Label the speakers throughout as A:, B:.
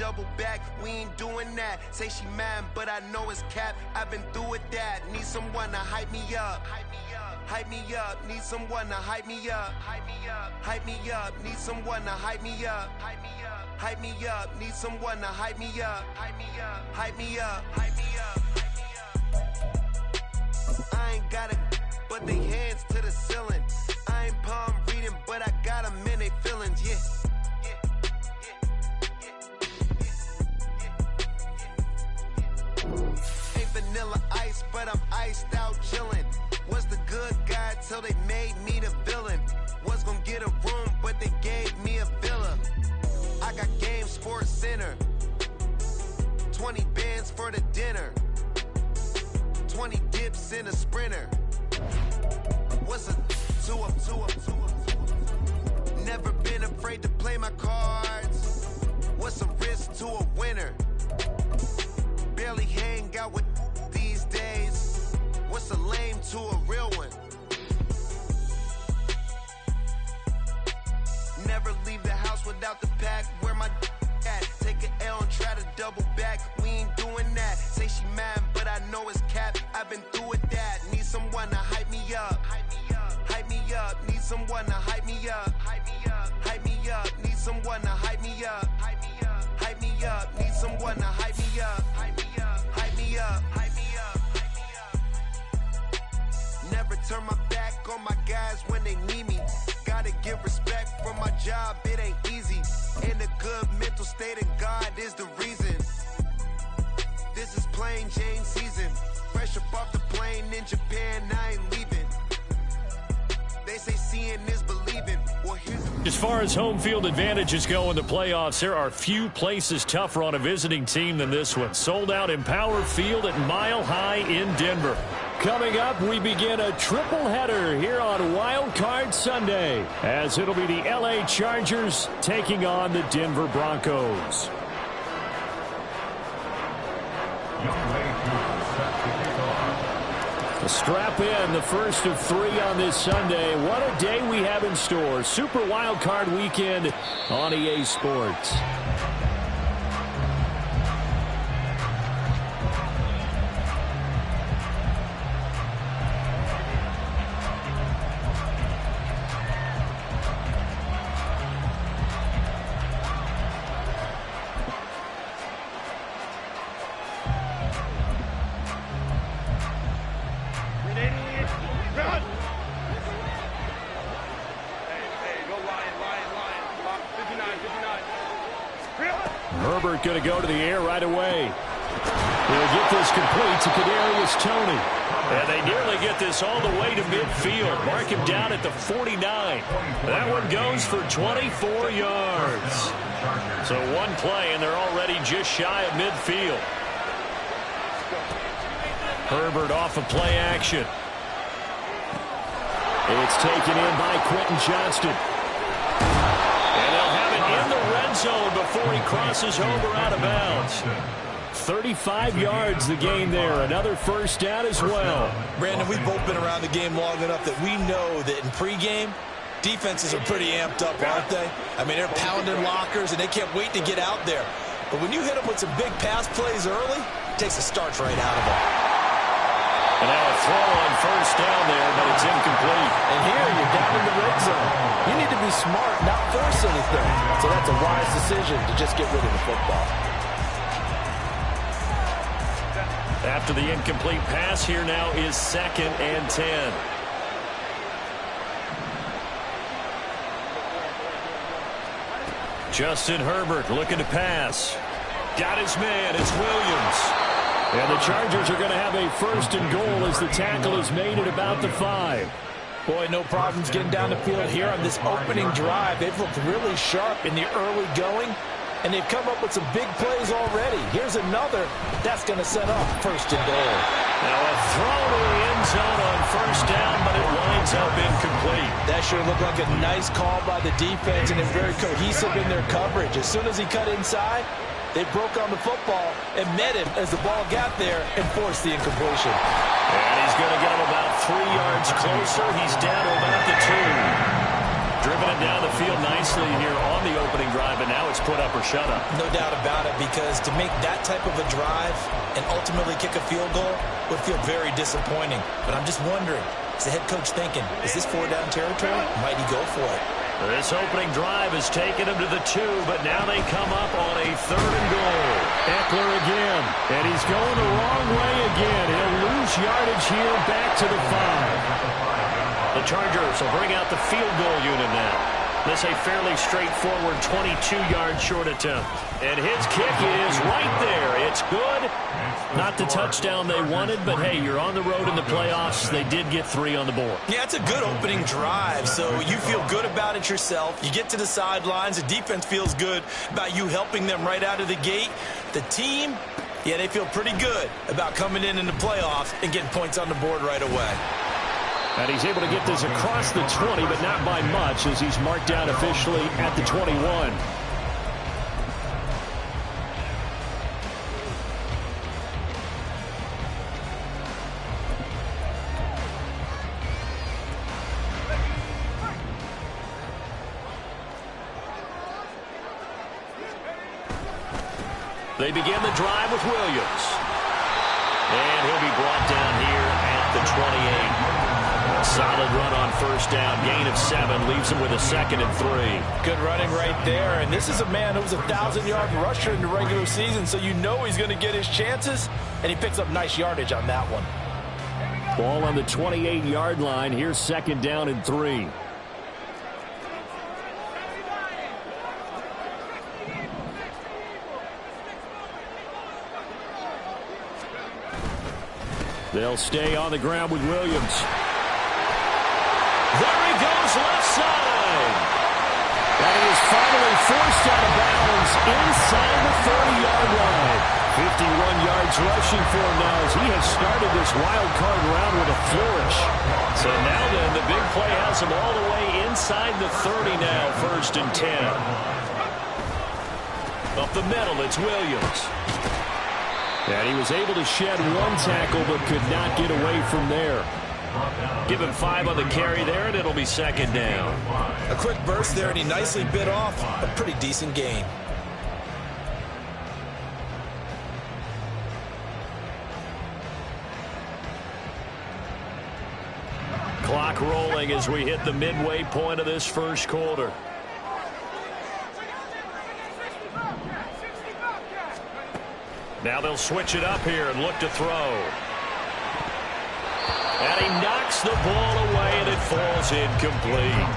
A: double back, we ain't doing that. Say she mad, but I know it's cap. I've been through with that. Need someone to hype me up. Hype me up, need someone to hype me up. Hype me up, hype me up, need someone to hype me up. Hype me up, hype me up, need someone to hype me up. Hype me up, hype me up, hype me up, hype me up. I ain't got it, but they hands to the ceiling. I ain't palm reading, but I got them in they feelings, yeah. Ain't vanilla ice, but I'm iced out chillin'. Was the good guy till they made me the villain. Was gonna get a room, but they gave me a villa. I got game, Sports Center. 20 bands for the dinner. 20 dips in a Sprinter. What's a two up? Never been afraid to play my cards. What's a risk to a winner? Barely hang out with these days. What's a lame to a real one? Never leave the house without the pack. Where my at? Take an L and try to double back. We ain't doing that. Say she mad, but I know it's cap. I've been through with that. Need someone to hype me up. Hype me up, hype me up. Need someone to hype me up. Hype me up, hype me up. Need someone to hype me up. Hype me up, hype me up. Need someone to hype me up. Hype me up, hype me up, hype me up. Never turn my back on my guys when they need me. Gotta give respect for my job, it ain't easy. In a good mental state of God is the reason. This is plain Jane season. Fresh up off the plane in Japan, I ain't leaving. They say seeing is believing. Well,
B: as far as home field advantages go in the playoffs, there are few places tougher on a visiting team than this one. Sold out in Power Field at Mile High in Denver. Coming up, we begin a triple header here on Wild Card Sunday, as it'll be the LA Chargers taking on the Denver Broncos. Strap in, the first of 3 on this Sunday. What a day we have in store. Super Wild Card Weekend on EA Sports. Herbert going to go to the air right away. They'll get this complete to Kadarius Toney. And they nearly get this all the way to midfield. Mark him down at the 49. That one goes for 24 yards. So one play, and they're already just shy of midfield. Herbert off of play action. It's taken in by Quentin Johnston. And they'll have it in the red zone before he crosses over out of bounds. 35 yards the game there. Another first down as well.
C: Brandon, we've both been around the game long enough that we know that in pregame, defenses are pretty amped up, aren't they? I mean, they're pounding lockers, and they can't wait to get out there. But when you hit them with some big pass plays early, it takes the starch right out of them.
B: And now a throw on first down there, but it's incomplete.
D: And here you're down in the red zone. You need to be smart, not force anything. So that's a wise decision to just get rid of the football.
B: After the incomplete pass, here now is 2nd and 10. Justin Herbert looking to pass. Got his man. It's Williams. And the Chargers are going to have a 1st and goal as the tackle is made at about the 5.
D: Boy, no problems getting down the field here on this opening drive. They've looked really sharp in the early going, and they've come up with some big plays already. Here's another. That's going to set off 1st and goal.
B: Now a throw to the end zone on first down, but it winds up incomplete.
D: That sure looked like a nice call by the defense, and they're very cohesive in their coverage. As soon as he cut inside, they broke on the football and met him as the ball got there and forced the incompletion.
B: And he's going to get him about 3 yards closer. He's down to about the 2. driven it down the field nicely here on the opening drive, and now it's put up or shut up.
C: No doubt about it, because to make that type of a drive and ultimately kick a field goal would feel very disappointing. But I'm just wondering, is the head coach thinking, is this 4-down territory? Might he go for it?
B: This opening drive has taken him to the 2, but now they come up on a 3rd and goal. Eckler again, and he's going the wrong way again. He'll lose yardage here back to the 5. The Chargers will bring out the field goal unit now. This a fairly straightforward 22-yard short attempt. And his kick is right there. It's good. Not the touchdown they wanted, but hey, you're on the road in the playoffs. They did get 3 on the board.
C: Yeah, it's a good opening drive, so you feel good about it yourself. You get to the sidelines. The defense feels good about you helping them right out of the gate. The team, yeah, they feel pretty good about coming in the playoffs and getting points on the board right away.
B: And he's able to get this across the 20, but not by much, as he's marked down officially at the 21. They begin the drive with Williams. And he'll be brought down here at the 28. Solid run on first down. Gain of 7 leaves him with a 2nd and 3.
D: Good running right there. And this is a man who was a 1,000-yard rusher in the regular season, so you know he's going to get his chances. And he picks up nice yardage on that one.
B: Ball on the 28-yard line. Here's 2nd down and 3. They'll stay on the ground with Williams. There he goes, left side. And he is finally forced out of bounds inside the 30-yard line. 51 yards rushing for him now as he has started this wild card round with a flourish. So now then, the big play has him all the way inside the 30 now, 1st and 10. Up the middle, it's Williams. And he was able to shed 1 tackle but could not get away from there. Give him 5 on the carry there, and it'll be 2nd down.
C: A quick burst there, and he nicely bit off a pretty decent gain.
B: Clock rolling as we hit the midway point of this first quarter. Now they'll switch it up here and look to throw. And he knocks the ball away, and it falls incomplete.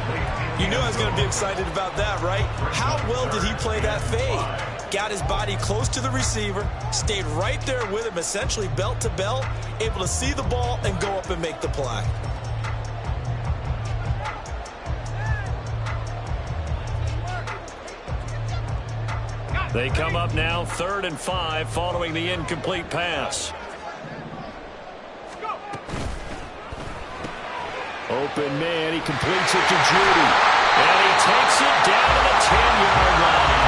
C: You knew I was going to be excited about that, right? How well did he play that fade? Got his body close to the receiver, stayed right there with him, essentially belt to belt, able to see the ball and go up and make the play.
B: They come up now 3rd and 5 following the incomplete pass. Open man, he completes it to Judy. And he takes it down to the 10-yard line.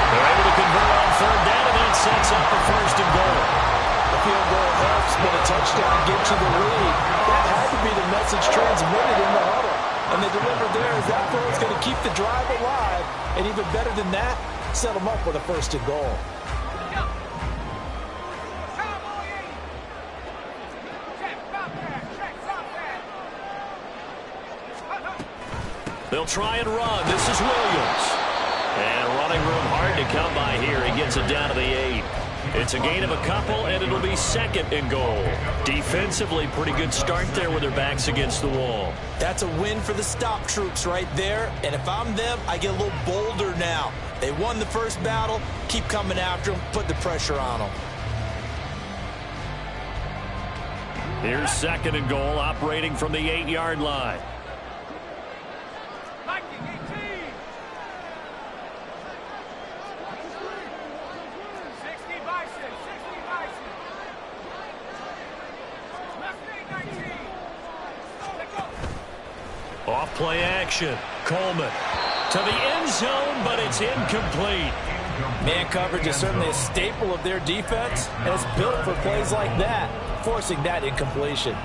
B: They're able to convert on 3rd down, and that sets up for 1st and goal.
D: The field goal helps, but a touchdown gets you the lead. That had to be the message transmitted in the huddle. And they delivered there as that throw is going to keep the drive alive. And even better than that, set them up with a 1st and goal.
B: They'll try and run. This is Williams. And running room hard to come by here. He gets it down to the 8. It's a gain of a couple, and it'll be 2nd and goal. Defensively, pretty good start there with their backs against the wall.
C: That's a win for the stop troops right there. And if I'm them, I get a little bolder now. They won the first battle. Keep coming after them. Put the pressure on them.
B: Here's 2nd and goal, operating from the 8-yard line. Off play action. Coleman to the end zone, but it's incomplete.
D: Man coverage is certainly a staple of their defense, and it's built for plays like that, forcing that incompletion.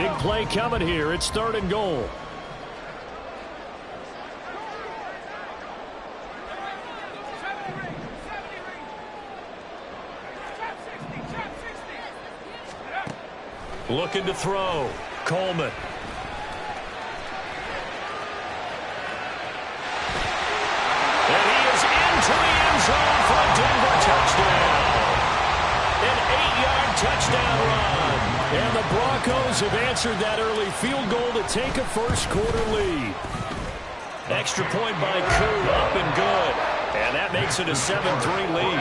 B: Big play coming here. It's 3rd and goal. Looking to throw. Coleman. And he is into the end zone for a Denver touchdown. An 8-yard touchdown run. And the Broncos have answered that early field goal to take a first-quarter lead. Extra point by Koo, up and good. And that makes it a 7-3 lead.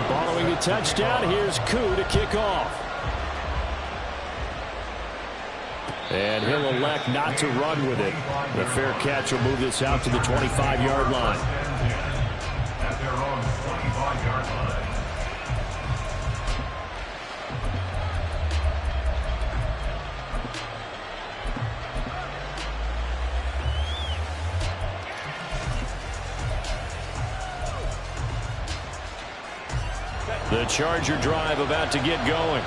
B: Following the touchdown, here's Koo to kick off. And he'll elect not to run with it. The fair catch will move this out to the 25-yard line.
E: At their own 25-yard line.
B: The Charger drive about to get going.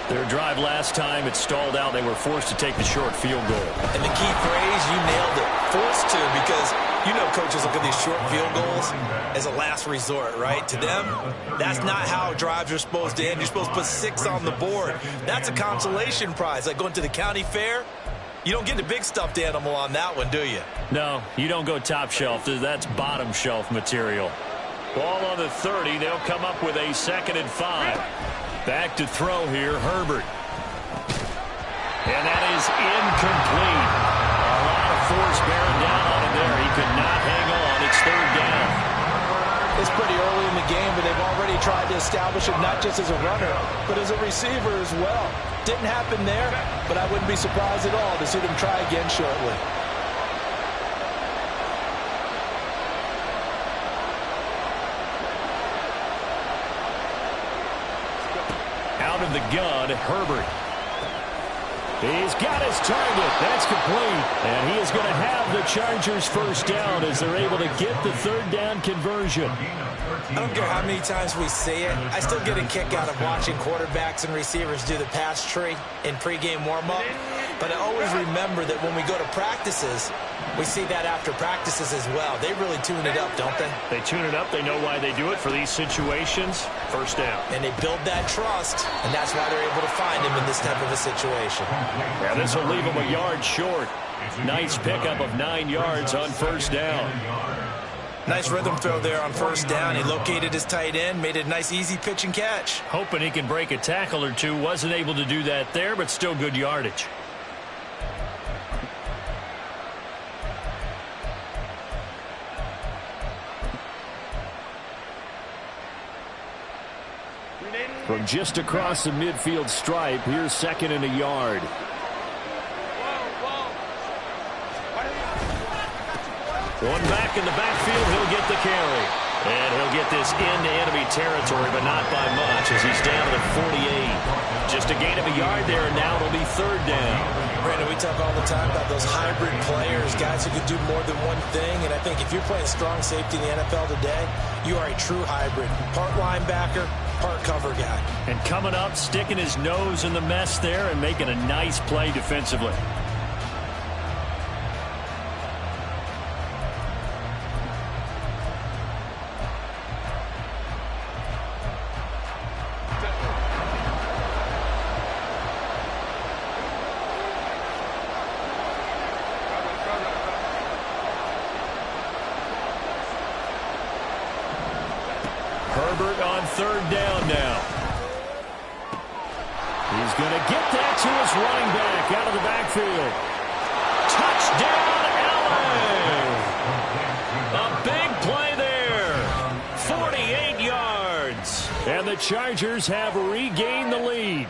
B: Their drive last time, it stalled out. They were forced to take the short field goal.
C: And the key phrase, you nailed it. Forced to, because you know coaches look at these short field goals as a last resort, right? To them, that's not how drives are supposed to end. You're supposed to put 6 on the board. That's a consolation prize. Like going to the county fair, you don't get the big stuffed animal on that one, do you?
B: No, you don't go top shelf. That's bottom shelf material. Ball on the 30. They'll come up with a 2nd and 5. Back to throw here, Herbert. And that is incomplete. A lot of force bearing down on him there. He could not hang on. It's 3rd down.
D: It's pretty early in the game, but they've already tried to establish him not just as a runner, but as a receiver as well. Didn't happen there, but I wouldn't be surprised at all to see them try again shortly.
B: Out of the gun, Herbert. He's got his target. That's complete. And he is going to have the Chargers first down as they're able to get the 3rd down conversion.
C: I don't care how many times we say it. I still get a kick out of watching quarterbacks and receivers do the pass tree in pregame warm-up. But I always remember that when we go to practices, we see that after practices as well. They really tune it up, don't they?
B: They tune it up. They know why they do it for these situations. First down.
C: And they build that trust, and that's why they're able to find him in this type of a situation.
B: Yeah, this will leave him a yard short. Nice pickup of 9 yards on first down.
C: Nice rhythm throw there on first down. He located his tight end, made it a nice easy pitch and catch.
B: Hoping he can break a tackle or two. Wasn't able to do that there, but still good yardage. From just across the midfield stripe, here's 2nd and a yard. Going back in the backfield, he'll get the carry. And he'll get this into enemy territory, but not by much as he's down at 48. Just a gain of a yard there, and now it'll be 3rd down.
C: Brandon, we talk all the time about those hybrid players, guys who can do more than one thing. And I think if you're playing strong safety in the NFL today, you are a true hybrid. Part linebacker, part cover guy.
B: And coming up, sticking his nose in the mess there and making a nice play defensively. Herbert on 3rd down now. He's going to get that to his running back out of the backfield. Touchdown, LA! A big play there. 48 yards. And the Chargers have regained the lead.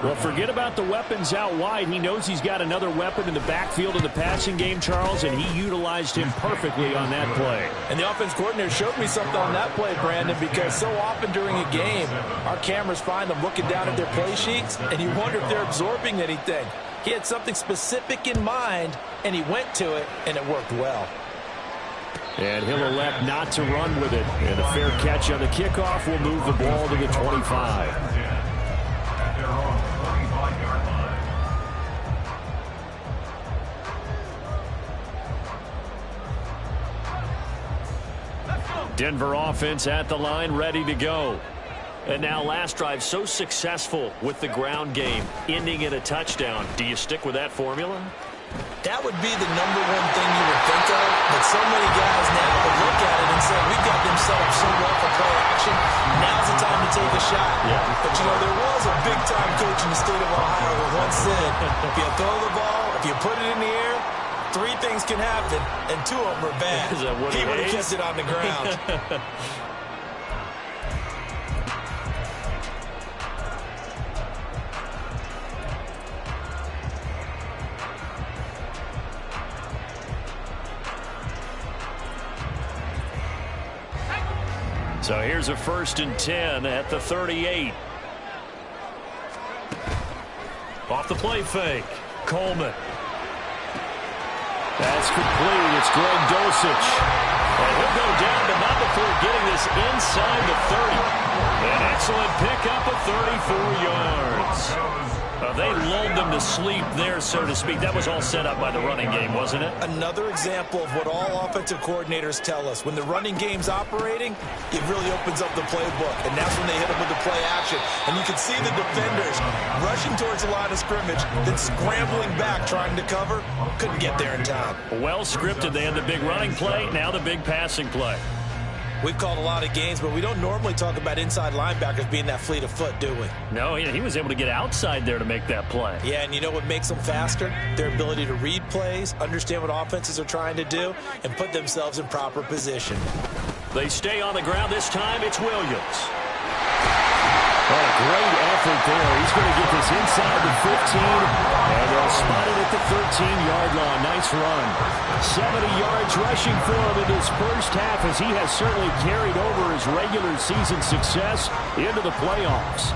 B: Well, forget about the weapons out wide. He knows he's got another weapon in the backfield in the passing game, Charles, and he utilized him perfectly on that play.
D: And the offense coordinator showed me something on that play, Brandon, because so often during a game, our cameras find them looking down at their play sheets, and you wonder if they're absorbing anything. He had something specific in mind, and he went to it, and it worked well.
B: And he'll elect not to run with it. And a fair catch on the kickoff will move the ball to the 25. Denver offense at the line, ready to go. And now last drive so successful with the ground game, ending in a touchdown. Do you stick with that formula?
C: That would be the number one thing you would think of, but so many guys now would look at it and say, we've got them set up so well for play action. Now's the time to take a shot. Yeah. But, you know, there was a big-time coach in the state of Ohio who once said, if you throw the ball, if you put it in the air, 3 things can happen, and 2 of them are bad. He would have kept it on the ground.
B: So here's a 1st and 10 at the 38. Off the play fake. Coleman. That's complete. It's Greg Dulcich. And he'll go down, but not before getting this inside the 30. An excellent pickup of 34 yards. They lulled them to sleep there, so to speak. That was all set up by the running game, wasn't it?
C: Another example of what all offensive coordinators tell us. When the running game's operating, it really opens up the playbook. And that's when they hit them with the play action. And you can see the defenders rushing towards the line of scrimmage, then scrambling back, trying to cover. Couldn't get there in time.
B: Well scripted. They had the big running play, now the big passing play.
C: We've called a lot of games, but we don't normally talk about inside linebackers being that fleet of foot, do we?
B: No, he was able to get outside there to make that play.
C: Yeah, and you know what makes them faster? Their ability to read plays, understand what offenses are trying to do, and put themselves in proper position.
B: They stay on the ground. This time it's Williams. Oh, great effort there. He's going to get this inside the 15, and they'll spot it at the 13-yard line. Nice run. 70 yards rushing for him in his first half, as he has certainly carried over his regular season success into the playoffs.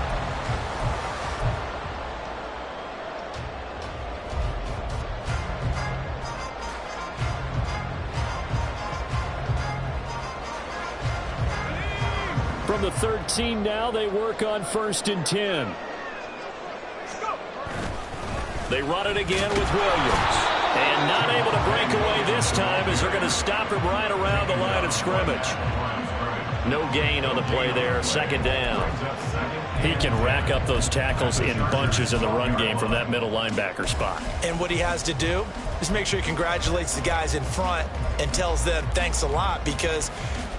B: From the 13 now, they work on 1st and 10. They run it again with Williams. And not able to break away this time, as they're going to stop him right around the line of scrimmage. No gain on the play there. 2nd down. He can rack up those tackles in bunches in the run game from that middle linebacker spot.
C: And what he has to do is make sure he congratulates the guys in front and tells them thanks a lot, because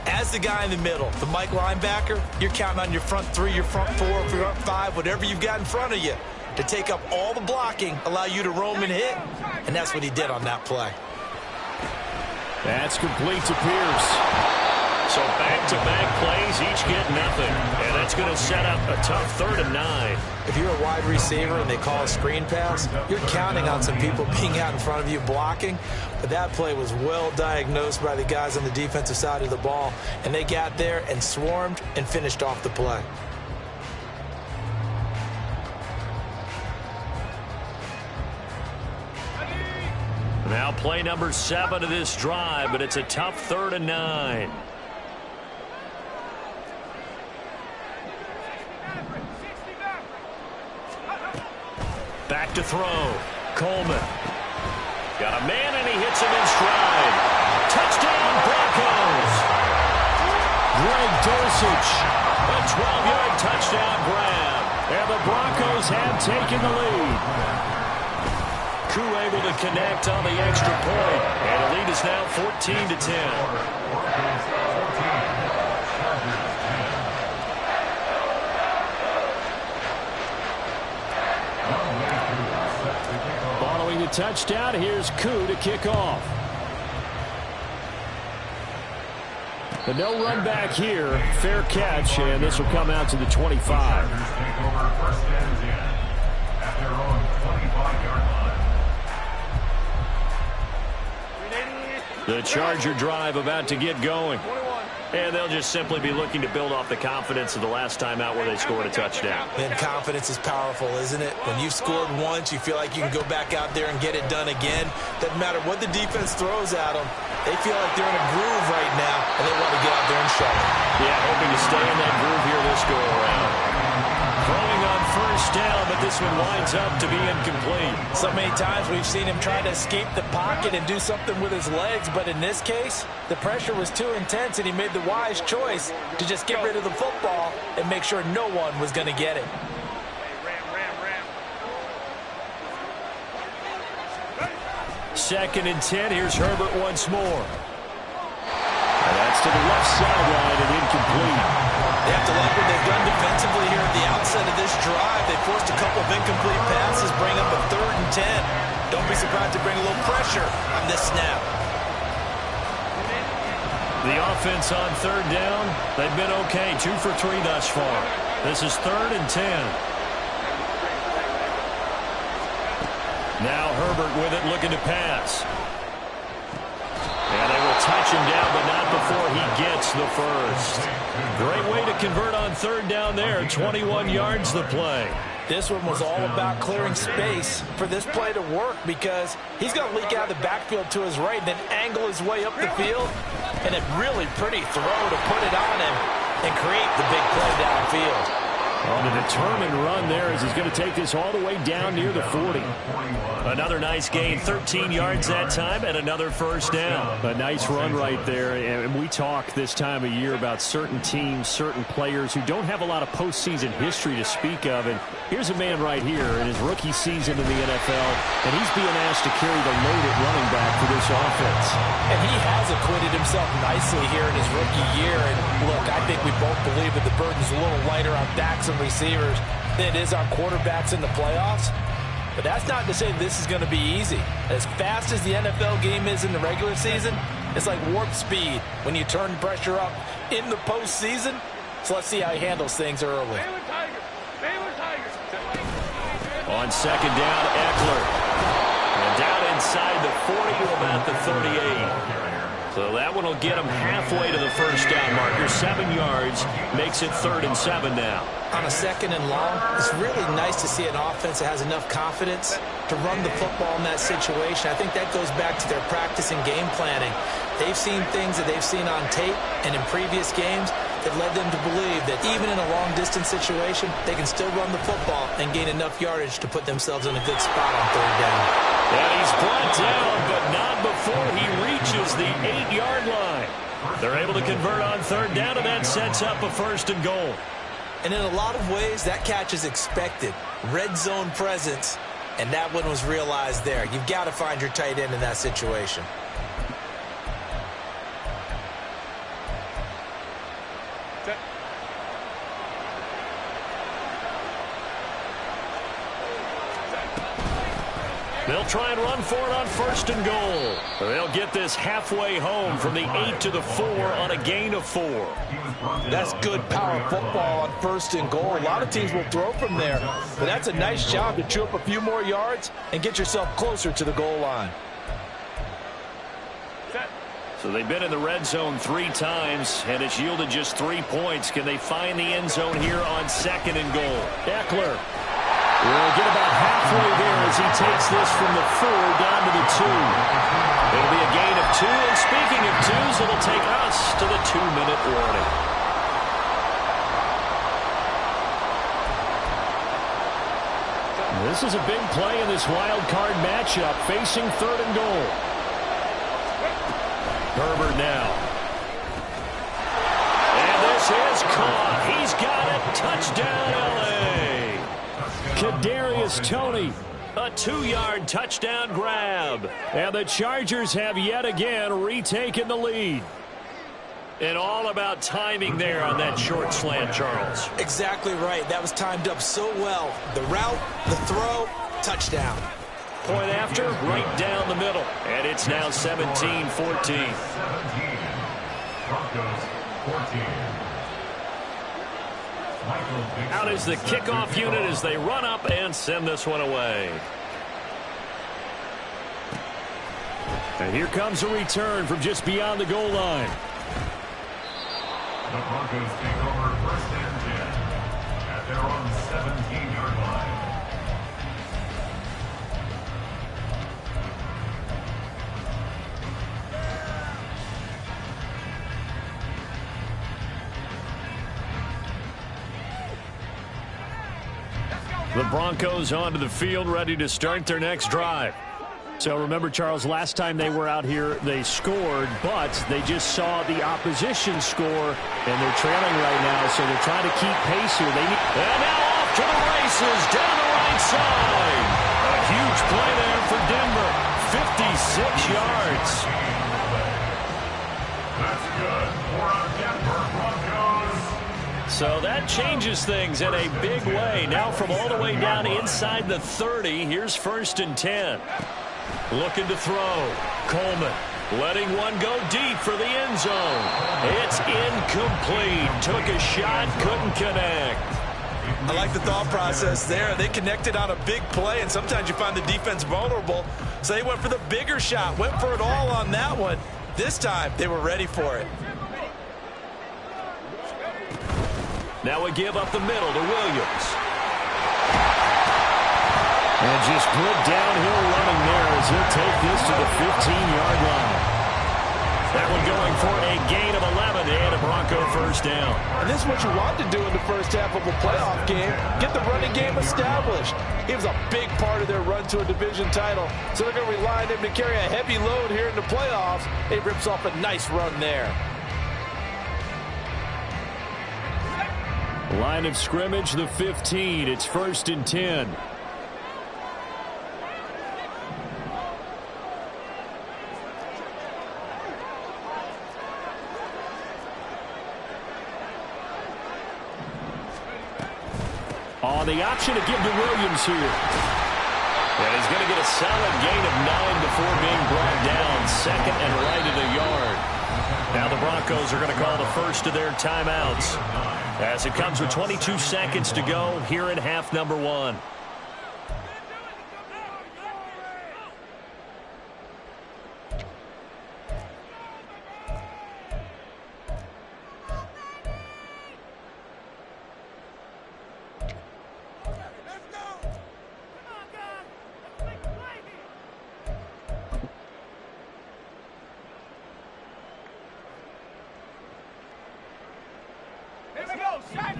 C: as the guy in the middle, the Mike linebacker, you're counting on your front 3, your front 4, your front 5, whatever you've got in front of you to take up all the blocking, allow you to roam and hit. And that's what he did on that play.
B: That's complete to Pierce. So back-to-back plays, each get nothing. And that's going to set up a tough 3rd and 9.
C: If you're a wide receiver and they call a screen pass, you're counting on some people being out in front of you blocking. But that play was well diagnosed by the guys on the defensive side of the ball. And they got there and swarmed and finished off the play.
B: Now play number 7 of this drive, but it's a tough 3rd and 9. Back to throw. Coleman. Got a man, and he hits him in stride. Touchdown, Broncos. Greg Dulcich. A 12-yard touchdown grab. And the Broncos have taken the lead. Koo able to connect on the extra point. And the lead is now 14-10. Following the touchdown, here's Koo to kick off. The no run back here. Fair catch, and this will come out to the 25. The Charger drive about to get going. And they'll just simply be looking to build off the confidence of the last time out where they scored a touchdown.
C: And confidence is powerful, isn't it? When you've scored once, you feel like you can go back out there and get it done again. Doesn't matter what the defense throws at them.
D: They feel like they're in a groove right now, and they want to get out there and show it.
B: Yeah, hoping to stay in that groove here this go-around. Throwing on first down, but this one winds up to be incomplete.
D: So many times we've seen him try to escape the pocket and do something with his legs, but in this case, the pressure was too intense, and he made the wise choice to just get rid of the football and make sure no one was going to get it.
B: Second and 10. Here's Herbert once more. And that's to the left sideline and incomplete.
D: They have to like what they've done defensively here at the outset of this drive. They forced a couple of incomplete passes, bring up a 3rd and 10. Don't be surprised to bring a little pressure on this snap.
B: The offense on 3rd down, they've been okay. 2 for 3 thus far. This is 3rd and 10. Now Herbert with it, looking to pass. And they will touch him down, but not before he gets the first. Great way to convert on 3rd down there. 21 yards the play.
D: This one was all about clearing space for this play to work, because he's going to leak out of the backfield to his right and then angle his way up the field. And a really pretty throw to put it on him and create the big play downfield.
B: On a determined run there as he's going to take this all the way down near the 40. Another nice gain, 13 yards that time, and another first down. A nice run right there, and we talk this time of year about certain teams, certain players who don't have a lot of postseason history to speak of, and here's a man right here in his rookie season in the NFL, and he's being asked to carry the load at running back for this offense.
D: And he has acquitted himself nicely here in his rookie year, and look, I think we both believe that the burden's a little lighter on backs and receivers than it is on quarterbacks in the playoffs. But that's not to say this is going to be easy. As fast as the NFL game is in the regular season, it's like warp speed when you turn pressure up in the postseason. So let's see how he handles things early.
B: On 2nd down, Eckler. And down inside the 40 to about the 38. So that one will get him halfway to the first down marker. 7 yards makes it 3rd and 7 now.
D: On a 2nd and long, it's really nice to see an offense that has enough confidence to run the football in that situation. I think that goes back to their practice and game planning. They've seen things that they've seen on tape and in previous games that led them to believe that even in a long-distance situation, they can still run the football and gain enough yardage to put themselves in a good spot on 3rd down.
B: And he's brought down, but not before he reaches the 8-yard line. They're able to convert on 3rd down, and that sets up a 1st and goal.
D: And in a lot of ways, that catch is expected. Red zone presence, and that one was realized there. You've got to find your tight end in that situation.
B: They'll try and run for it on 1st and goal. They'll get this halfway home from the 8 to the 4 on a gain of 4.
D: That's good power football on 1st and goal. A lot of teams will throw from there, but that's a nice job to chew up a few more yards and get yourself closer to the goal line.
B: So they've been in the red zone 3 times, and it's yielded just 3 points. Can they find the end zone here on 2nd and goal? Eckler will get about halfway there as he takes this from the 4 down to the 2. It'll be a gain of 2, and speaking of 2s, it'll take us to the 2-minute warning. This is a big play in this wild card matchup, facing 3rd and goal. Herbert now. And this is caught. He's got it. Touchdown, L.A. Kadarius Toney, a 2-yard touchdown grab. And the Chargers have yet again retaken the lead. And all about timing there on that short slant, Charles.
D: Exactly right. That was timed up so well. The route, the throw, touchdown.
B: Point after, right down the middle. And it's now 17-14.
E: Broncos 14.
B: Out is the kickoff unit as they run up and send this one away. And here comes a return from just beyond the goal line.
E: The Broncos take over 1st and 10 at their own 17-yard line.
B: The Broncos onto the field, ready to start their next drive. So remember, Charles, last time they were out here, they scored, but they just saw the opposition score, and they're trailing right now, so they're trying to keep pace here. And now off to the races, down the right side. A huge play there for Denver, 56 yards.
E: That's good for our Denver Broncos.
B: So that changes things in a big way. Now from all the way down inside the 30, here's 1st and 10. Looking to throw. Coleman letting one go deep for the end zone. It's incomplete. Took a shot, couldn't connect.
C: I like the thought process there. They connected on a big play, and sometimes you find the defense vulnerable. So they went for the bigger shot, went for it all on that one. This time, they were ready for it.
B: Now a give up the middle to Williams. And just good downhill running there as he'll take this to the 15-yard line. That one going for a gain of 11 and a Bronco first down.
D: And this is what you want to do in the first half of a playoff game. Get the running game established. He was a big part of their run to a division title. So they're going to rely on him to carry a heavy load here in the playoffs. It rips off a nice run there.
B: Line of scrimmage, the 15. It's 1st and 10. On the option to give to Williams here. And he's going to get a solid gain of 9 before being brought down. 2nd and right at a yard. Now the Broncos are going to call the first of their timeouts, as it comes with 22 seconds to go here in half number 1.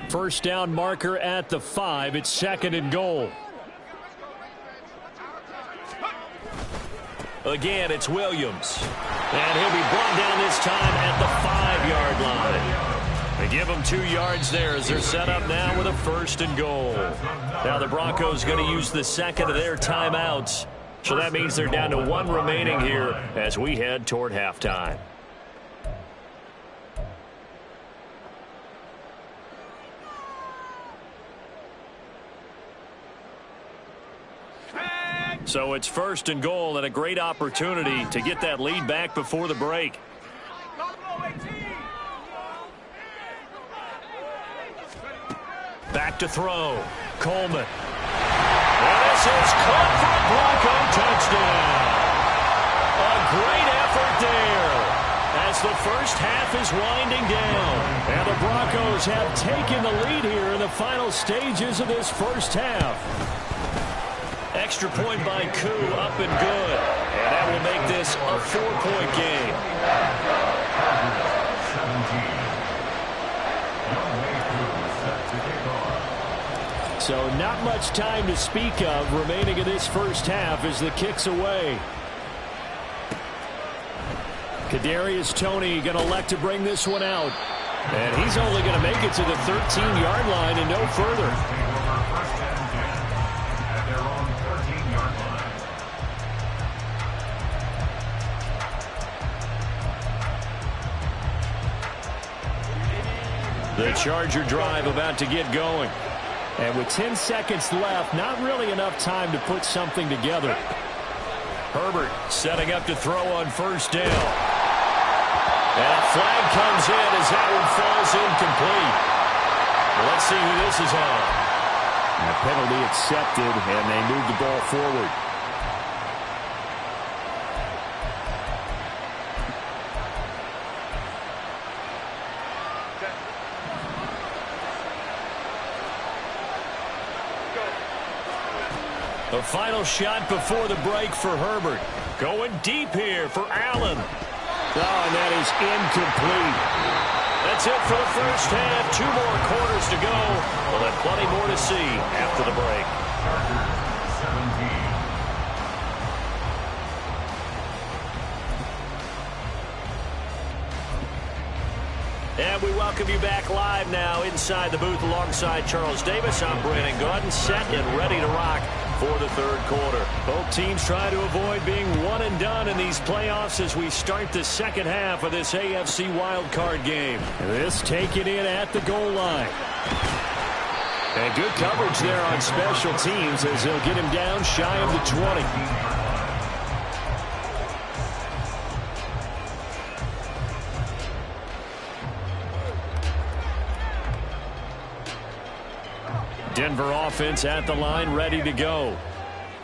B: First down marker at the 5. It's 2nd and goal. Again, it's Williams. And he'll be brought down this time at the 5-yard line. They give him 2 yards there as they're set up now with a 1st and goal. Now the Broncos going to use the 2nd of their timeouts. So that means they're down to 1 remaining here as we head toward halftime. So it's 1st and goal and a great opportunity to get that lead back before the break. Back to throw. Coleman. And this is caught for a Bronco touchdown. A great effort there as the first half is winding down. And the Broncos have taken the lead here in the final stages of this first half. Extra point by Koo, up and good. And that will make this a 4-point game. So not much time to speak of remaining in this first half as the kick's away. Kadarius Toney going to elect to bring this one out. And he's only going to make it to the 13-yard line and no further. The Charger drive about to get going. And with 10 seconds left, not really enough time to put something together. Herbert setting up to throw on 1st down. And a flag comes in as that one falls incomplete. Well, let's see who this is on.
F: And a penalty accepted, and they move the ball forward.
B: The final shot before the break for Herbert. Going deep here for Allen. Oh, and that is incomplete. That's it for the first half. 2 more quarters to go. We'll have plenty more to see after the break.
E: Chargers 17.
B: And we welcome you back live now inside the booth alongside Charles Davis. I'm Brandon Gaudin, set and ready to rock for the third quarter. Both teams try to avoid being one and done in these playoffs as we start the second half of this AFC wildcard game. This taken in at the goal line. And good coverage there on special teams as they'll get him down shy of the 20. Denver offense at the line, ready to go.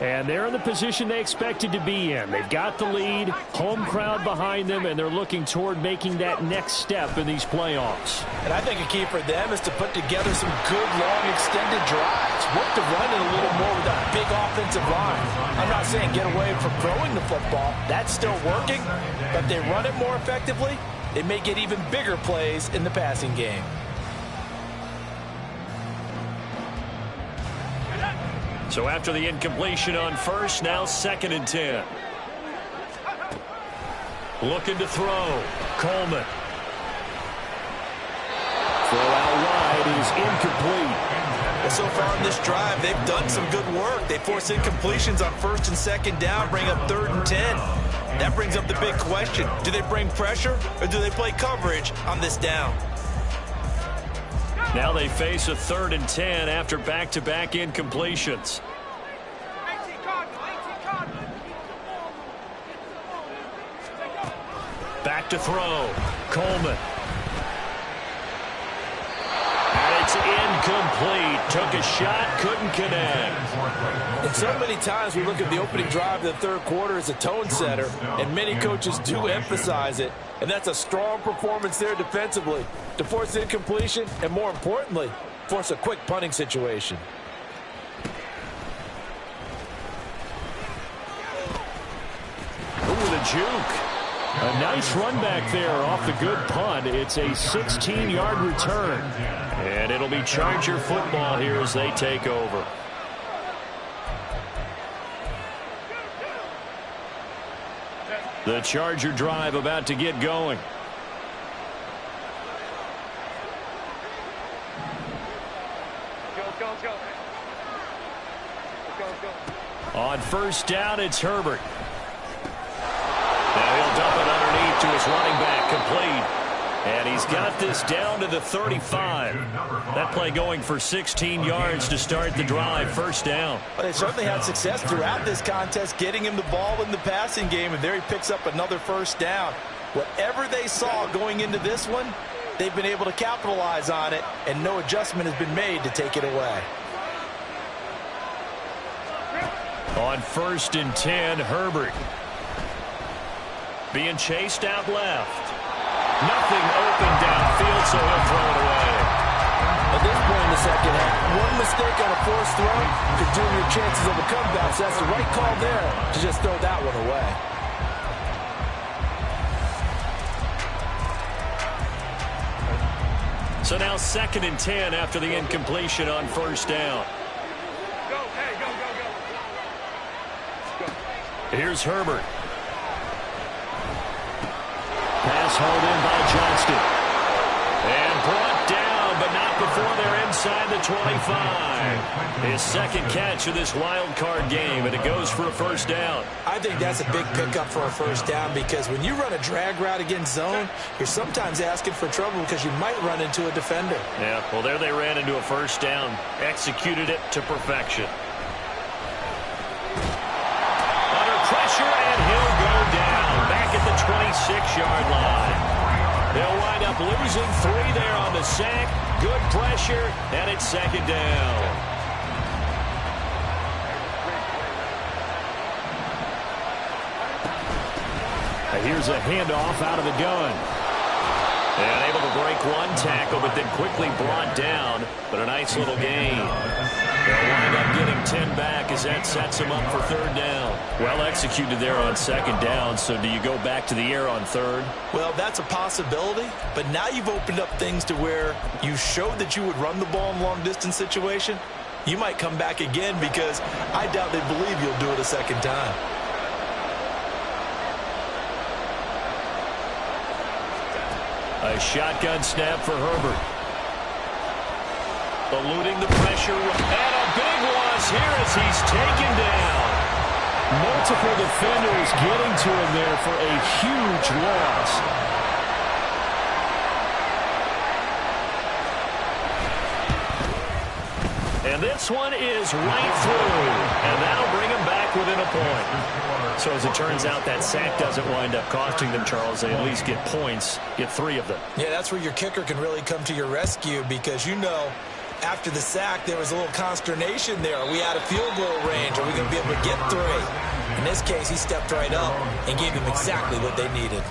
B: And they're in the position they expected to be in. They've got the lead, home crowd behind them, and they're looking toward making that next step in these playoffs.
D: And I think a key for them is to put together some good, long, extended drives. Work to run it a little more with that big offensive line. I'm not saying get away from throwing the football. That's still working. But if they run it more effectively, they may get even bigger plays in the passing game.
B: So after the incompletion on first, now 2nd and 10. Looking to throw. Coleman. Throw out wide is incomplete.
C: Well, so far in this drive, they've done some good work. They force incompletions on 1st and 2nd down, bring up 3rd and 10. That brings up the big question. Do they bring pressure or do they play coverage on this down?
B: Now they face a 3rd and 10 after back-to-back incompletions. Back to throw. Coleman. And it's incomplete. Took a shot, couldn't connect.
D: And so many times we look at the opening drive of the third quarter as a tone setter, and many coaches do emphasize it. And that's a strong performance there defensively to force incompletion and, more importantly, force a quick punting situation.
B: Ooh, the juke. A nice run back there off the good punt. It's a 16-yard return. And it'll be Charger football here as they take over. The Charger drive about to get going. On first down, it's Herbert. Now he'll dump it underneath to his running back, complete. And he's got this down to the 35. That play going for 16 yards to start the drive, first down.
D: Well, they certainly had success throughout this contest getting him the ball in the passing game, and there he picks up another first down. Whatever they saw going into this one, they've been able to capitalize on it, and no adjustment has been made to take it away.
B: On 1st and 10, Herbert. Being chased out left. Nothing open downfield, so he'll throw it away.
D: At this point in the second half, one mistake on a forced throw could doom your chances of a comeback. So that's the right call there to just throw that one away.
B: So now 2nd and 10 after the incompletion on first down. Here's Herbert. Pass hauled in by Johnston. And brought down, but not before they're inside the 25. His 2nd catch of this wild card game, and it goes for a first down.
D: I think that's a big pickup for a first down, because when you run a drag route against zone, you're sometimes asking for trouble because you might run into a defender.
B: Yeah, well, there they ran into a first down. Executed it to perfection. Pressure, and he'll go down back at the 26-yard line. They'll wind up losing 3 there on the sack. Good pressure, and it's 2nd down. Here's a handoff out of the gun. And able to break one tackle, but then quickly brought down. But a nice little gain. They'll wind up getting 10 back as that sets them up for third down. Well executed there on second down. So do you go back to the air on third?
C: Well, that's a possibility. But now you've opened up things to where you showed that you would run the ball in long-distance situation. You might come back again because I doubt they believe you'll do it a second time.
B: A shotgun snap for Herbert. Eluding the pressure, and a big loss here as he's taken down.
F: Multiple defenders getting to him there for a huge loss.
B: And this one is right through, and that'll bring him back within a point. So as it turns out, that sack doesn't wind up costing them, Charles. They at least get points, get 3 of them.
C: Yeah, that's where your kicker can really come to your rescue because, you know, after the sack, there was a little consternation there. Are we out of field goal range? Are we going to be able to get 3? In this case, he stepped right up and gave them exactly what they needed.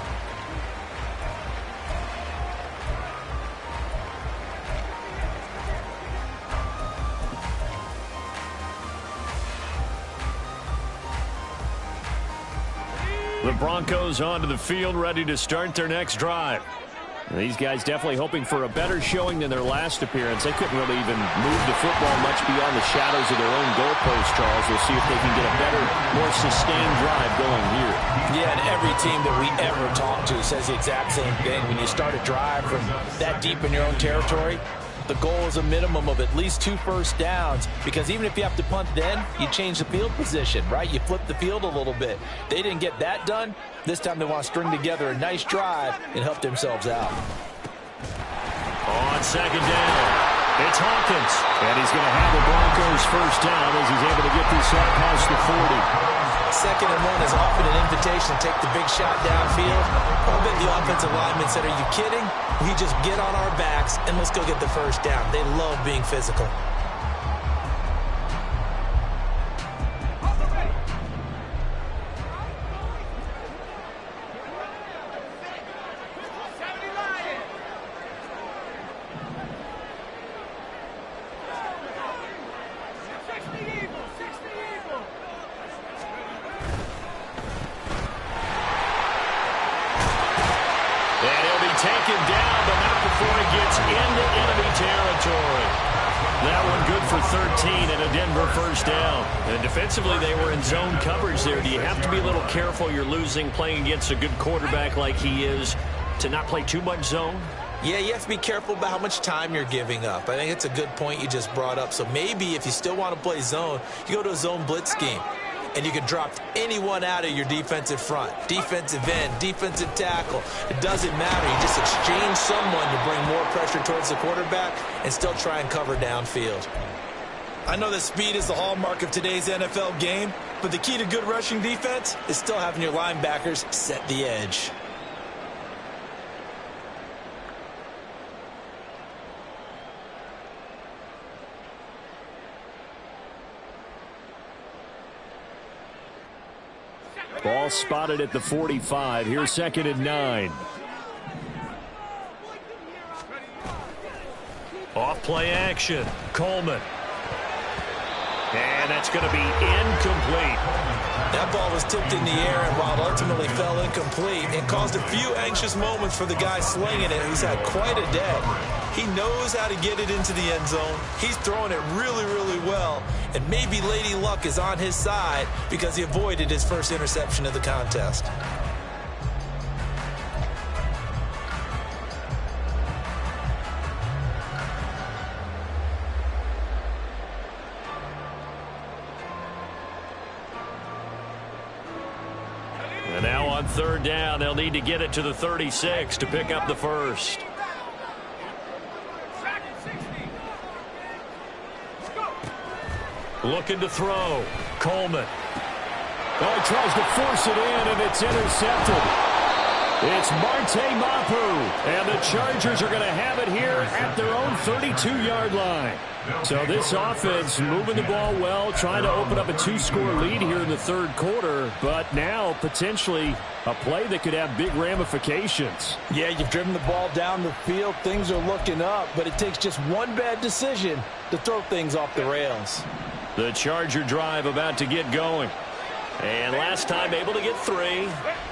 B: The Broncos onto the field, ready to start their next drive.
F: These guys definitely hoping for a better showing than their last appearance. They couldn't really even move the football much beyond the shadows of their own goalpost, Charles. We'll see if they can get a better, more sustained drive going here.
D: Yeah, and every team that we ever talk to says the exact same thing. When you start a drive from that deep in your own territory, the goal is a minimum of at least 2 first downs, because even if you have to punt then, you change the field position, right? You flip the field a little bit. They didn't get that done. This time they want to string together a nice drive and help themselves out.
B: On second down, it's Hawkins.
F: And he's going to have the Broncos first down as he's able to get this up past the 40.
C: 2nd and 1 is often an invitation to take the big shot downfield. I bet the offensive lineman said, are you kidding? We just get on our backs and let's go get the first down. They love being physical.
B: Taken down, but not before he gets into enemy territory. That one good for 13 and a Denver first down. And defensively, they were in zone coverage there. Do you have to be a little careful? You're losing, playing against a good quarterback like he is, to not play too much zone?
C: Yeah, you have to be careful about how much time you're giving up. I think it's a good point you just brought up. So maybe if you still want to play zone, you go to a zone blitz scheme. And you can drop anyone out of your defensive front, defensive end, defensive tackle. It doesn't matter. You just exchange someone to bring more pressure towards the quarterback and still try and cover downfield. I know that speed is the hallmark of today's NFL game, but the key to good rushing defense is still having your linebackers set the edge.
F: Ball spotted at the 45. Here's 2nd and 9.
B: Off play action. Coleman. And that's going to be incomplete.
C: That ball was tipped in the air, and while it ultimately fell incomplete, it caused a few anxious moments for the guy slinging it, who's had quite a day. He knows how to get it into the end zone. He's throwing it really, really well. And maybe Lady Luck is on his side because he avoided his first interception of the contest.
B: And now on 3rd down, they'll need to get it to the 36 to pick up the first. Looking to throw. Coleman.
F: Oh, he tries to force it in, and it's intercepted.
B: It's Marte Mapu, and the Chargers are going to have it here at their own 32-yard line. So this offense moving the ball well, trying to open up a 2-score lead here in the third quarter, but now potentially a play that could have big ramifications.
D: Yeah, you've driven the ball down the field. Things are looking up, but it takes just one bad decision to throw things off the rails.
B: The Charger drive about to get going. And last time able to get 3.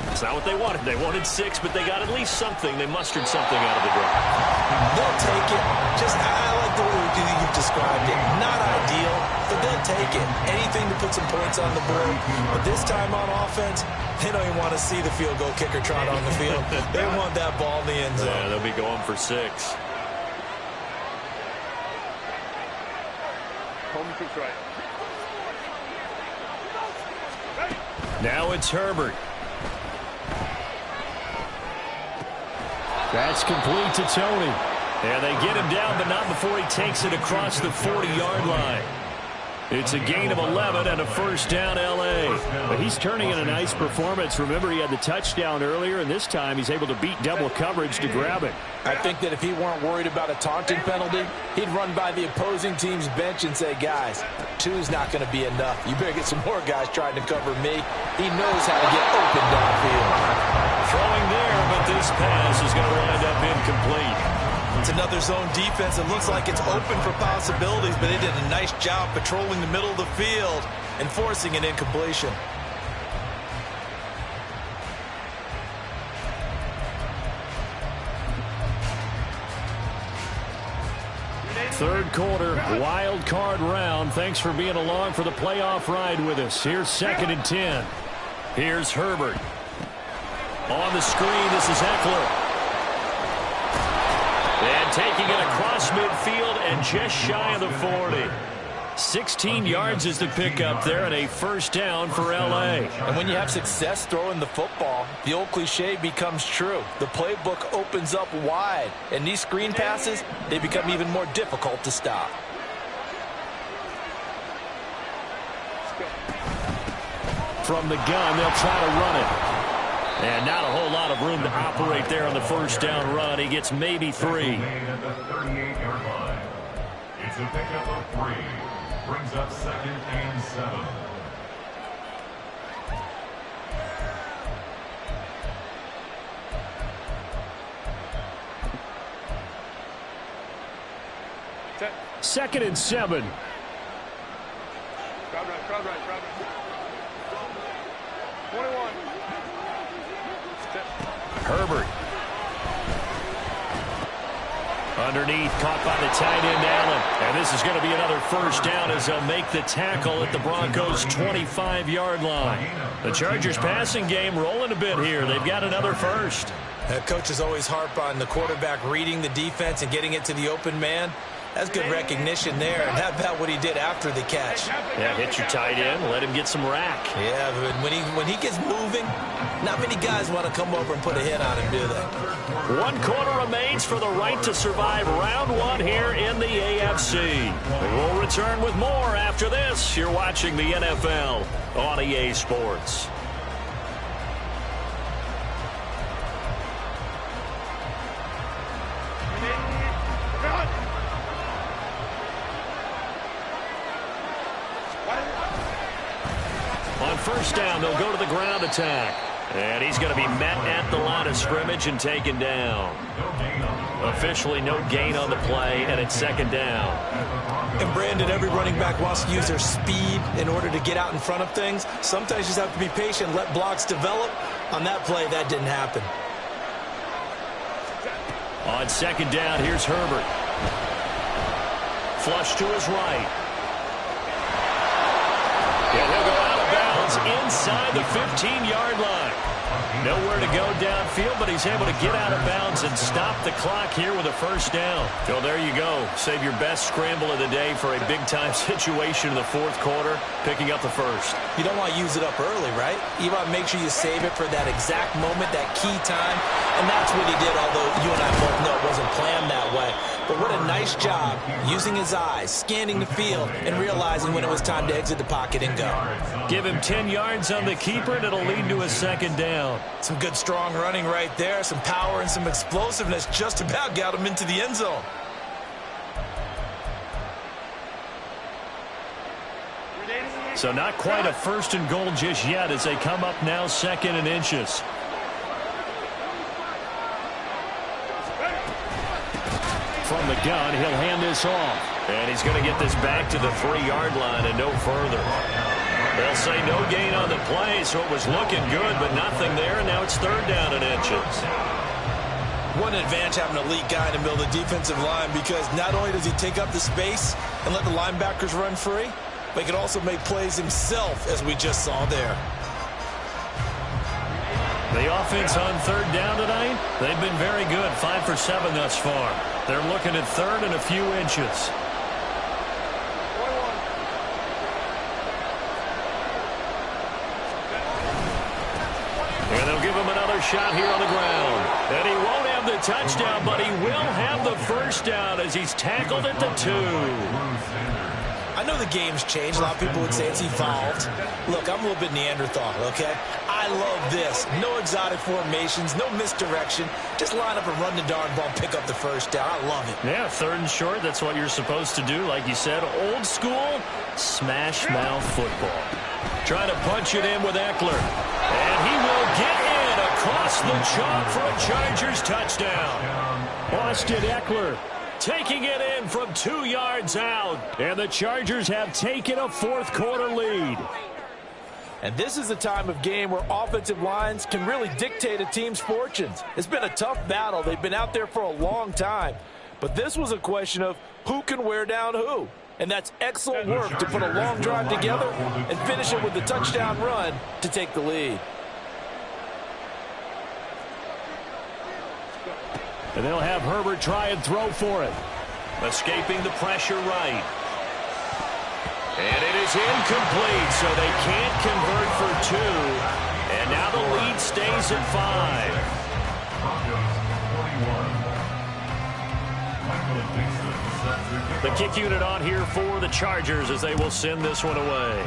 B: It's not what they wanted. They wanted 6, but they got at least something. They mustered something out of the drive.
C: They'll take it. I like the way you've described it. Not ideal, but they'll take it. Anything to put some points on the board. But this time on offense, they don't even want to see the field goal kicker trot on the field. They want that ball in the end zone.
B: Yeah, they'll be going for 6.
G: Home troops right.
B: Now it's Herbert. That's complete to Tony. And they get him down, but not before he takes it across the 40-yard line. It's a gain of 11 and a first down, L.A. But he's turning in a nice performance. Remember, he had the touchdown earlier, and this time he's able to beat double coverage to grab it.
D: I think that if he weren't worried about a taunting penalty, he'd run by the opposing team's bench and say, guys, 2's not going to be enough. You better get some more guys trying to cover me. He knows how to get open downfield.
B: Throwing there, but this pass is going to wind up incomplete.
C: It's another zone defense. It looks like it's open for possibilities, but they did a nice job patrolling the middle of the field and forcing an incompletion.
B: Third quarter, wild card round. Thanks for being along for the playoff ride with us. Here's 2nd and 10. Here's Herbert. On the screen, this is Eckler. And taking it across midfield and just shy of the 40. 16 yards is the pickup there and a first down for L.A.
D: And when you have success throwing the football, the old cliche becomes true. The playbook opens up wide, and these screen passes, they become even more difficult to stop.
B: From the gun, they'll try to run it. And not a whole lot of room to operate there on the first down run. He gets maybe 3.
E: At the 38-yard line. It's a pickup of 3. Brings up 2nd and 7.
B: Second and 7.
G: Crowd right. 21.
B: Herbert. Underneath, caught by the tight end, Allen. And this is going to be another first down as they'll make the tackle at the Broncos' 25-yard line. The Chargers' passing game rolling a bit here. They've got another first.
C: Coaches always harp on the quarterback reading the defense and getting it to the open man. That's good recognition there. And how about what he did after the catch?
B: Yeah, hit your tight end, let him get some rack.
C: Yeah, but when he gets moving, not many guys want to come over and put a hit on him, do they?
B: 1 quarter remains for the right to survive round 1 here in the AFC. We'll return with more after this. You're watching the NFL on EA Sports. On first down, they'll go to the ground attack. And he's going to be met at the line of scrimmage and taken down. Officially no gain on the play, and it's 2nd down.
C: And Brandon, every running back wants to use their speed in order to get out in front of things. Sometimes you just have to be patient, let blocks develop. On that play, that didn't happen.
B: On 2nd down, here's Herbert. Flush to his right. And he'll go out of bounds inside the 15-yard line. Nowhere to go downfield, but he's able to get out of bounds and stop the clock here with a first down. So there you go. Save your best scramble of the day for a big-time situation in the 4th quarter, picking up the first.
C: You don't want to use it up early, right? You want to make sure you save it for that exact moment, that key time. And that's what he did, although you and I both know it wasn't planned that way. But what a nice job using his eyes, scanning the field, and realizing when it was time to exit the pocket and go.
B: Give him 10 yards on the keeper, and it'll lead to a second down.
C: Some good strong running right there, some power and some explosiveness just about got him into the end zone.
B: So not quite a first and goal just yet as they come up now 2nd and inches. From the gun, he'll hand this off. And he's going to get this back to the 3-yard line and no further. They'll say no gain on the play, so it was looking good, but nothing there, and now it's 3rd down and inches.
C: One advantage having an elite guy in the middle of the defensive line, because not only does he take up the space and let the linebackers run free, but he can also make plays himself, as we just saw there.
B: The offense on 3rd down tonight, they've been very good, 5 for 7 thus far. They're looking at 3rd and a few inches. And they'll give him another shot here on the ground. And he won't have the touchdown, but he will have the first down as he's tackled at the 2.
C: I know the game's changed. A lot of people would say it's evolved. Look, I'm a little bit Neanderthal, okay? I love this. No exotic formations, no misdirection. Just line up and run the darn ball, pick up the first down. I love it.
B: Yeah, 3rd and short, that's what you're supposed to do. Like you said, old school, smash mouth football. Trying to punch it in with Eckler. And he will get in across the chalk for a Chargers touchdown. Austin Eckler taking it in from 2 yards out. And the Chargers have taken a 4th quarter lead.
D: And this is a time of game where offensive lines can really dictate a team's fortunes. It's been a tough battle. They've been out there for a long time. But this was a question of who can wear down who. And that's excellent work to put a long drive together and finish it with a touchdown run to take the lead.
B: And they'll have Herbert try and throw for it. Escaping the pressure right. And it is incomplete, so they can't convert for 2. And now the lead stays at 5. The kick unit on here for the Chargers as they will send this one away.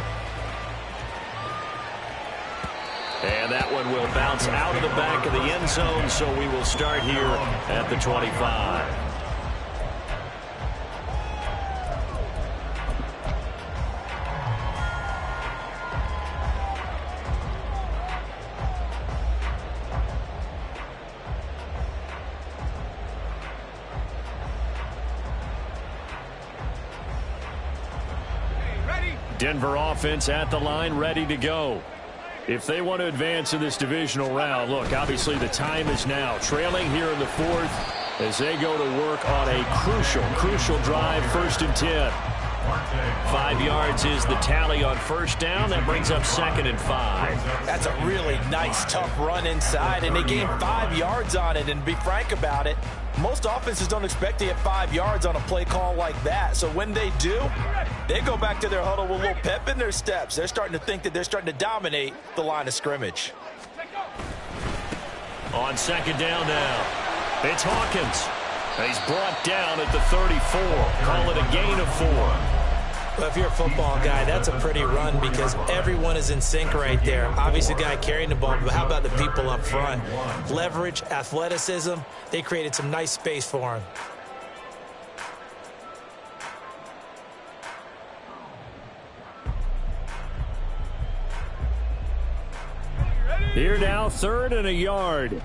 B: And that one will bounce out of the back of the end zone, so we will start here at the 25. Denver offense at the line, ready to go. If they want to advance in this divisional round, look, obviously the time is now. Trailing here in the 4th as they go to work on a crucial drive, 1st and 10. 5 yards is the tally on 1st down. That brings up 2nd and 5.
D: That's a really nice, tough run inside, and they gained 5 yards on it. And to be frank about it, most offenses don't expect to get 5 yards on a play call like that. So when they do, they go back to their huddle with a little pep in their steps. They're starting to think that they're starting to dominate the line of scrimmage.
B: On 2nd down now, it's Hawkins. He's brought down at the 34. Call it a gain of 4.
C: Well, if you're a football guy, that's a pretty run because everyone is in sync right there. Obviously, the guy carrying the ball, but how about the people up front? Leverage, athleticism, they created some nice space for him.
B: Here now, 3rd and a yard.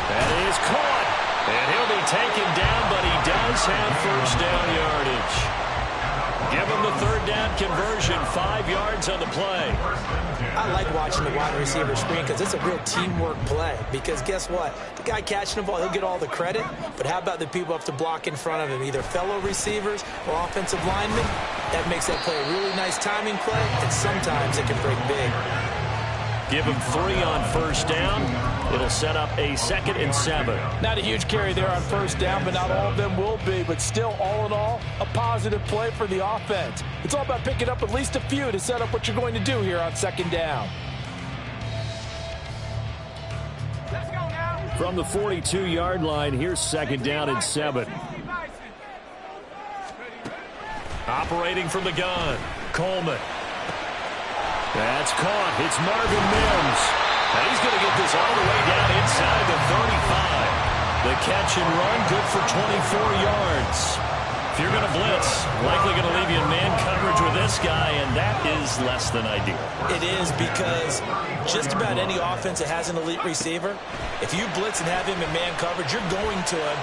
B: That is caught. And he'll be taken down, but he does have 1st down yardage. Give him the 3rd down conversion, 5 yards on the play.
C: I like watching the wide receiver screen because it's a real teamwork play. Because guess what? The guy catching the ball, he'll get all the credit. But how about the people up to block in front of him, either fellow receivers or offensive linemen? That makes that play a really nice timing play, and sometimes it can break big.
B: Give him 3 on 1st down. It'll set up a 2nd and 7.
D: Not a huge carry there on first down, but not all of them will be. But still, all in all, a positive play for the offense. It's all about picking up at least a few to set up what you're going to do here on 2nd down.
B: From the 42-yard line, here's 2nd down and 7. Operating from the gun, Coleman. That's caught. It's Marvin Mims. And he's going to get this all the way down inside the 35. The catch and run, good for 24 yards. If you're going to blitz, likely going to leave you in man coverage with this guy, and that is less than ideal.
C: It is, because just about any offense that has an elite receiver, if you blitz and have him in man coverage, you're going to him,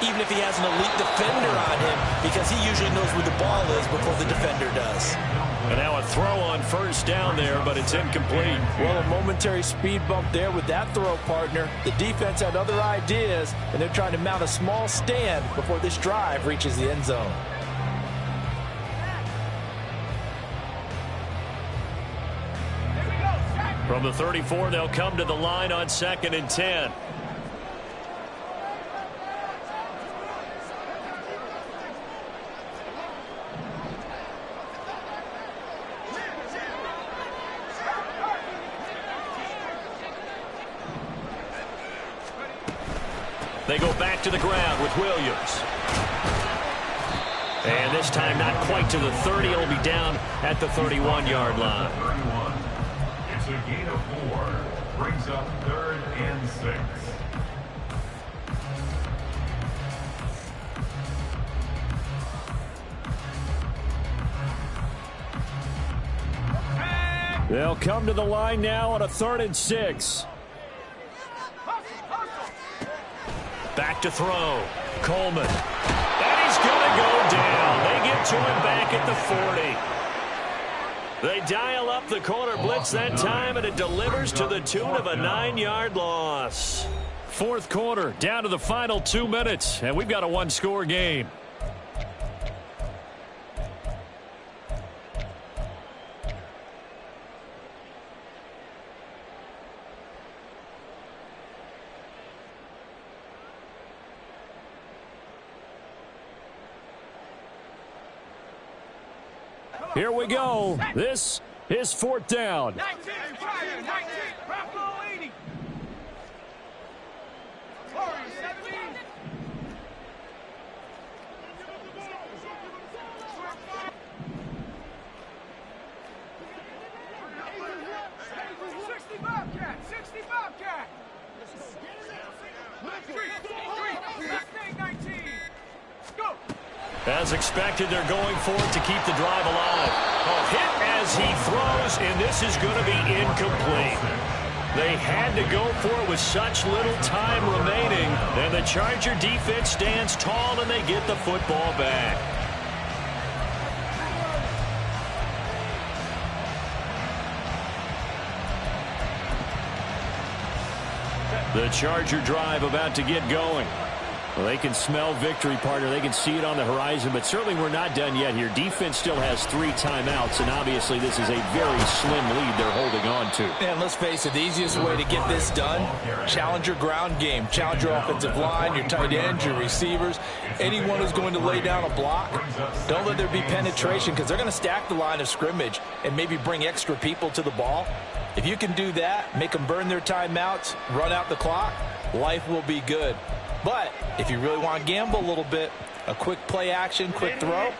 C: even if he has an elite defender on him, because he usually knows where the ball is before the defender does.
B: And now a throw on first down there, but it's incomplete.
D: Well, a momentary speed bump there with that throw, partner. The defense had other ideas, and they're trying to mount a small stand before this drive reaches the end zone.
B: From the 34, they'll come to the line on 2nd and 10. They go back to the ground with Williams. And this time not quite to the 30. It'll be down at the 31-yard line.
E: 31. It's a gain of 4. Brings up 3rd and 6.
B: They'll come to the line now on a 3rd and 6. Back to throw. Coleman. And he's going to go down. They get to him back at the 40. They dial up the corner blitz that time, and it delivers to the tune of a 9-yard loss. 4th quarter, down to the final 2 minutes, and we've got a 1-score game. Here we go. This is 4th down.
G: 19, 19, Bravo 80. 17.
B: As expected, they're going for it to keep the drive alive. A hit as he throws, and this is going to be incomplete. They had to go for it with such little time remaining, and the Charger defense stands tall, and they get the football back. The Charger drive about to get going. Well, they can smell victory, partner. They can see it on the horizon, but certainly we're not done yet here. Defense still has 3 timeouts, and obviously this is a very slim lead they're holding on to.
D: And let's face it, the easiest way to get this done, challenge your ground game. Challenge your offensive line, your tight ends, your receivers, anyone who's going to lay down a block. Don't let there be penetration, because they're going to stack the line of scrimmage and maybe bring extra people to the ball. If you can do that, make them burn their timeouts, run out the clock, life will be good. But if you really want to gamble a little bit, a quick play action, quick throw,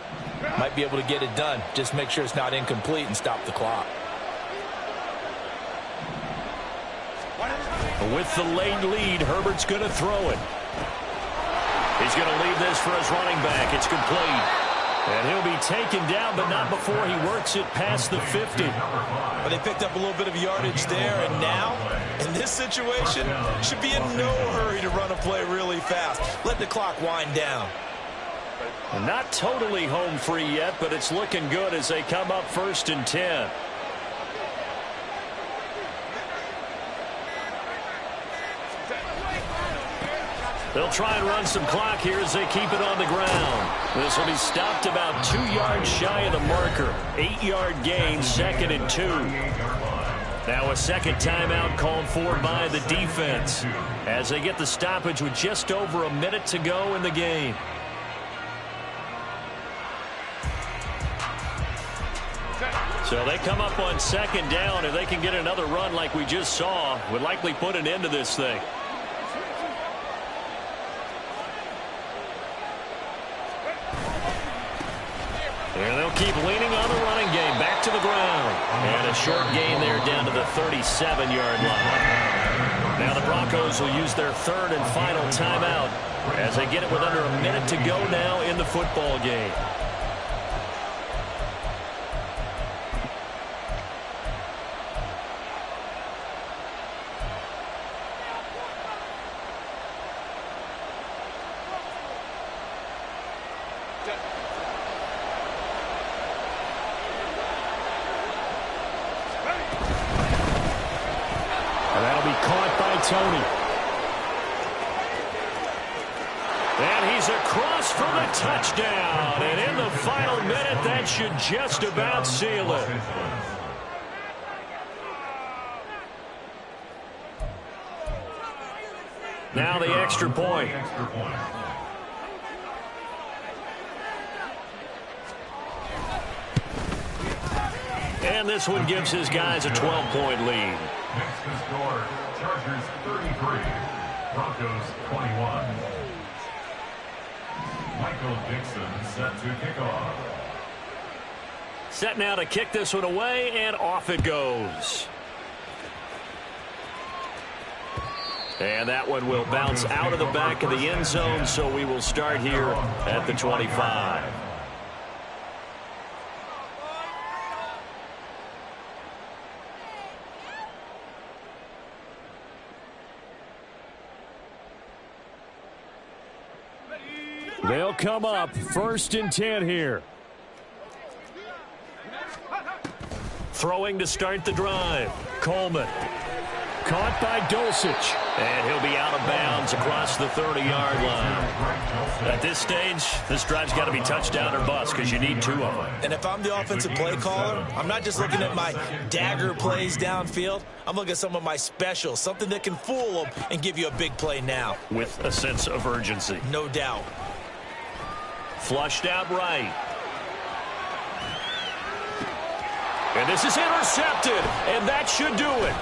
D: might be able to get it done. Just make sure it's not incomplete and stop the clock.
B: With the late lead, Herbert's going to throw it. He's going to leave this for his running back. It's complete. And he'll be taken down, but not before he works it past the 50.
C: But they picked up a little bit of yardage there, and now, in this situation, should be in no hurry to run a play really fast. Let the clock wind down.
B: Not totally home free yet, but it's looking good as they come up 1st and 10. They'll try and run some clock here as they keep it on the ground. This will be stopped about 2 yards shy of the marker. 8-yard gain, 2nd and 2. Now a second timeout called for by the defense as they get the stoppage with just over a minute to go in the game. So they come up on second down. If they can get another run like we just saw, would likely put an end to this thing. And they'll keep leaning on the running game. Back to the ground. And a short gain there down to the 37-yard line. Now the Broncos will use their third and final timeout as they get it with under a minute to go now in the football game. Tony. And he's across for the touchdown. And in the final minute, that should just about seal it. Now the extra point. And this one gives his guys a 12-point lead.
E: Next to score, Chargers 33, Broncos 21. Michael Dixon set to kick off.
B: Set now to kick this one away, and off it goes. And that one will bounce out of the back of the end zone, so we will start here at the 25. They'll come up 1st and 10 here. Throwing to start the drive. Coleman. Caught by Dulcich. And he'll be out of bounds across the 30-yard line. At this stage, this drive's got to be touchdown or bust because you need 2 of them.
C: And if I'm the offensive play caller, I'm not just looking at my dagger plays downfield. I'm looking at some of my specials, something that can fool them and give you a big play now.
B: With a sense of urgency.
C: No doubt.
B: Flushed out right. And this is intercepted, and that should do it.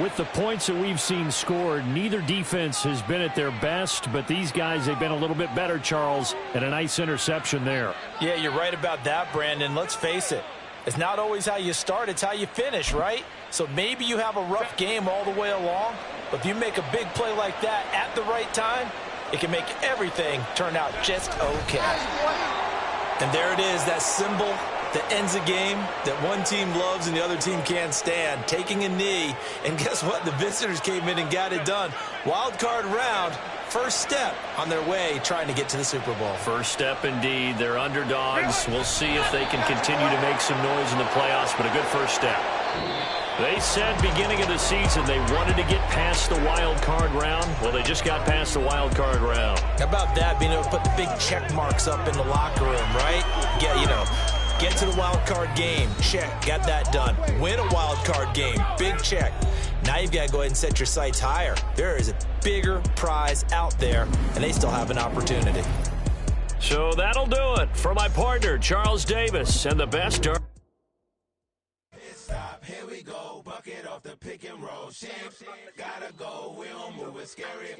B: With the points that we've seen scored, neither defense has been at their best, but these guys, they've been a little bit better, Charles, and a nice interception there.
D: Yeah, you're right about that, Brandon. Let's face it. It's not always how you start, it's how you finish, right? So maybe you have a rough game all the way along, but if you make a big play like that at the right time, it can make everything turn out just okay.
C: And there it is, that symbol that ends a game that one team loves and the other team can't stand, taking a knee. And guess what? The visitors came in and got it done. Wild card round, first step on their way trying to get to the Super Bowl.
B: First step indeed. They're underdogs. We'll see if they can continue to make some noise in the playoffs, but a good first step. They said beginning of the season they wanted to get past the wild card round. Well, they just got past the wild card round.
C: How about that, being able to put the big check marks up in the locker room, right? Yeah, you know, get to the wild card game, check, got that done. Win a wild card game, big check. Now you've got to go ahead and set your sights higher. There is a bigger prize out there, and they still have an opportunity.
B: So that'll do it for my partner, Charles Davis, and the best.
A: Here we go, bucket off the pick and roll. Shit, gotta go, we don't move it scary.